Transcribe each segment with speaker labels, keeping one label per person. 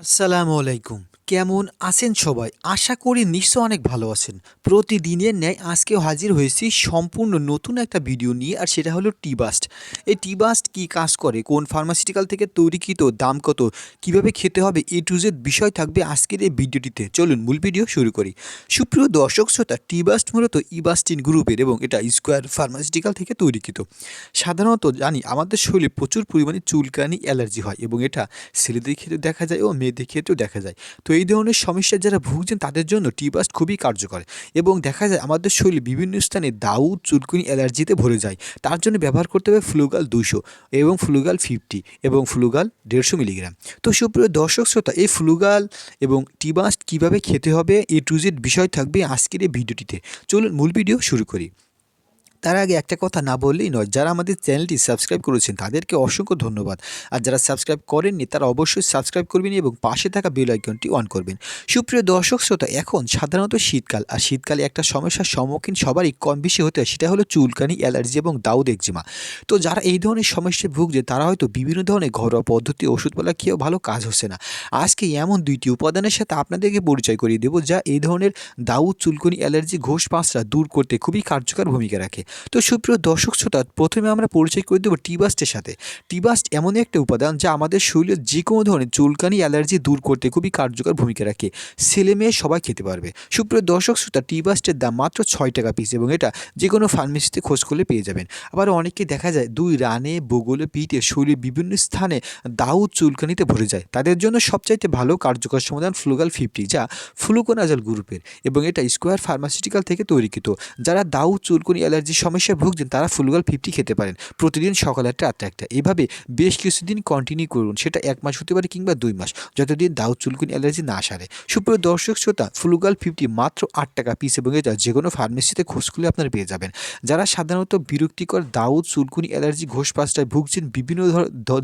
Speaker 1: আসসালামু আলাইকুম। কেমন আছেন সবাই? আশা করি নিশ্চয়ই অনেক ভালো আছেন। প্রতিদিনের ন্যায় আজকেও হাজির হয়েছি সম্পূর্ণ নতুন একটা ভিডিও নিয়ে, আর সেটা হলো টি বাস্ট। এই টি বাস্ট কী কাজ করে, কোন ফার্মাসিউটিক্যাল থেকে তৈরিকৃত, দাম কত, কিভাবে খেতে হবে, এ টু জেড বিষয় থাকবে আজকের এই ভিডিওটিতে। চলুন মূল ভিডিও শুরু করি। সুপ্রিয় দর্শক শ্রোতা, টি বাস্ট মূলত ইবাস্টিন গ্রুপের এবং এটা স্কোয়ার ফার্মাসিউটিক্যাল থেকে তৈরিকৃত। সাধারণত জানি আমাদের শরীরে প্রচুর পরিমাণে চুলকানি, অ্যালার্জি হয় এবং এটা ছেলেদের ক্ষেত্রেও দেখা যায় ও মেয়েদের ক্ষেত্রেও দেখা যায়। তো এই ধরনের সমস্যায় যারা ভুগছেন তাদের জন্য টি বাস্ট খুবই কার্যকর, এবং দেখা যায় আমাদের শরীরে বিভিন্ন স্থানে দাউ, চুলকুনি, অ্যালার্জিতে ভরে যায়। তার জন্য ব্যবহার করতে হবে ফ্লুগাল 200 এবং ফ্লুগাল 50 এবং ফ্লুগাল 150 মিলিগ্রাম। তো সুপ্রিয় দর্শক শ্রোতা, এই ফ্লুগাল এবং টি বাস্ট কীভাবে খেতে হবে, এ টু জেড বিষয় থাকবে আজকের এই ভিডিওটিতে। চলুন মূল ভিডিও শুরু করি। তার আগে একটা কথা না বললেই নয়, যারা আমাদের চ্যানেলটি সাবস্ক্রাইব করেছেন তাদেরকে অসংখ্য ধন্যবাদ। আর যারা সাবস্ক্রাইব করেননি তারা অবশ্যই সাবস্ক্রাইব করবেন এবং পাশে থাকা বেল আইকনটি অন করবেন। সুপ্রিয় দর্শক শ্রোতা, এখন সাধারণত শীতকাল, আর শীতকালে একটা সমস্যার সম্মুখীন সবারই কম বেশি হতে হয়, সেটা হলো চুলকানি, অ্যালার্জি এবং দাউদ একজিমা। তো যারা এই ধরনের সমস্যায় ভুগছে তারা হয়তো বিভিন্ন ধরনের ঘরোয়া পদ্ধতি, ওষুধপালা খেয়েও ভালো কাজ হচ্ছে না। আজকে এমন দুইটি উপাদানের সাথে আপনাদেরকে পরিচয় করিয়ে দেবো যা এই ধরনের দাউদ, চুলকুনি, অ্যালার্জি, ঘোষ পাঁচরা দূর করতে খুবই কার্যকর ভূমিকা রাখে। তো সুপ্রিয় দর্শক শ্রোতা, প্রথমে আমরা পরিচয় করে দেবো টি বাস্টের সাথে। টি বাস্ট এমন একটা উপাদান যা আমাদের শরীরের যে কোনো ধরনের চুলকানি, অ্যালার্জি দূর করতে খুবই কার্যকর ভূমিকা রাখে। ছেলে মেয়ে সবাই খেতে পারবে। সুপ্রিয় দর্শক শ্রোতা, টি বাস্টের দাম মাত্র 6 টাকা পিস, এবং এটা যে কোনো ফার্মেসিতে খোঁজ করলে পেয়ে যাবেন। আবার অনেকে দেখা যায় দুই রানে, বগলে, পিঠে, শরীরের বিভিন্ন স্থানে দাউ, চুলকানিতে ভরে যায়। তাদের জন্য সবচাইতে ভালো কার্যকর সমাধান ফ্লুগাল 50, যা ফ্লুকোনাজল গ্রুপের, এবং এটা স্কোয়ার ফার্মাসিউটিক্যাল থেকে তৈরিকৃত। যারা দাউ, চুলকুনি, অ্যালার্জির সমস্যায় ভুগছেন তারা ফ্লুগাল 50 খেতে পারেন প্রতিদিন সকালে একটা, রাত্রে একটা। এভাবে বেশ কিছুদিন কন্টিনিউ করুন, সেটা 1 মাস হতে পারে কিংবা 2 মাস, যতদিন দাউ, চুলকুনি, অ্যালার্জি না সারে। সুপ্রিয় দর্শক শ্রোতা, ফ্লুগাল 50 মাত্র 8 টাকা পিস, এবং এটা যে কোনো ফার্মেসিতে খোঁজ করলে আপনারা পেয়ে যাবেন। যারা সাধারণত বিরক্তিকর দাউ, চুলকুনি, অ্যালার্জি, ঘোষপাঁচটায় ভুগছেন বিভিন্ন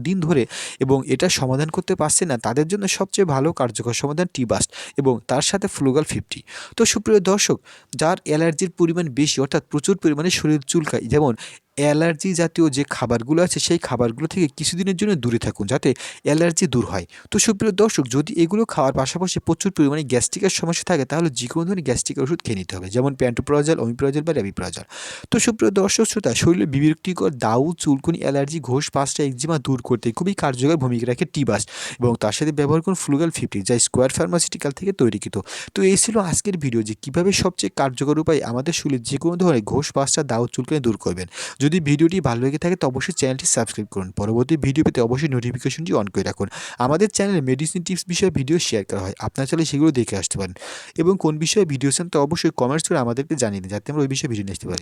Speaker 1: দিন ধরে এবং এটা সমাধান করতে পারছেন না, তাদের জন্য সবচেয়ে ভালো কার্যকর সমাধান টি বাস্ট এবং তার সাথে ফ্লুগাল 50। তো সুপ্রিয় দর্শক, যার অ্যালার্জির পরিমাণ বেশি, অর্থাৎ প্রচুর পরিমাণে শরীর চুলকায়, যেমন অ্যালার্জি জাতীয় যে খাবারগুলো আছে সেই খাবারগুলো থেকে কিছুদিনের জন্য দূরে থাকুন, যাতে অ্যালার্জি দূর হয়। তো সুপ্রিয় দর্শক, যদি এগুলো খাওয়ার পাশাপাশি প্রচুর পরিমাণে গ্যাস্ট্রিকের সমস্যা থাকে, তাহলে যে কোনো ধরনের গ্যাস্ট্রিকের ওষুধ খেয়ে নিতে হবে, যেমন প্যান্টোপ্রাজল, ওমিপ্রাজল বা র্যাবিপ্রাজল। তো সুপ্রিয় দর্শক শ্রোতা, শরীরে বিরক্তিকর দাউ, চুলকুনি, অ্যালার্জি, ঘোষ পাঁচটা, একজিমা দূর করতে খুবই কার্যকর ভূমিকা রাখে টি বাস্ট, এবং তার সাথে ব্যবহার করুন ফ্লুগাল 50, যা স্কোয়ার ফার্মাসিউটিক্যাল থেকে তৈরিকৃত। তো এই ছিল আজকের ভিডিও, যে কীভাবে সবচেয়ে কার্যকর উপায়ে আমাদের শরীরে যে কোনো ধরনের ঘোষ পাঁচটা, দাউ, চুলকানি দূর করবেন। যদি ভিডিওটি ভালো লেগে থাকে তো অবশ্যই চ্যানেলটি সাবস্ক্রাইব করুন। পরবর্তী ভিডিও পেতে অবশ্যই নোটিফিকেশনটি অন করে রাখুন। আমাদের চ্যানেলে মেডিসিন টিপস বিষয়ে ভিডিও শেয়ার করা হয়, আপনারা চাইলে সেগুলো দেখে আসতে পারেন, এবং কোন বিষয়ে ভিডিও চান তো অবশ্যই কমেন্টস করে আমাদেরকে জানিয়ে দিন, যাতে আমরা ওই বিষয়ে ভিডিও নিয়ে আসতে পারি।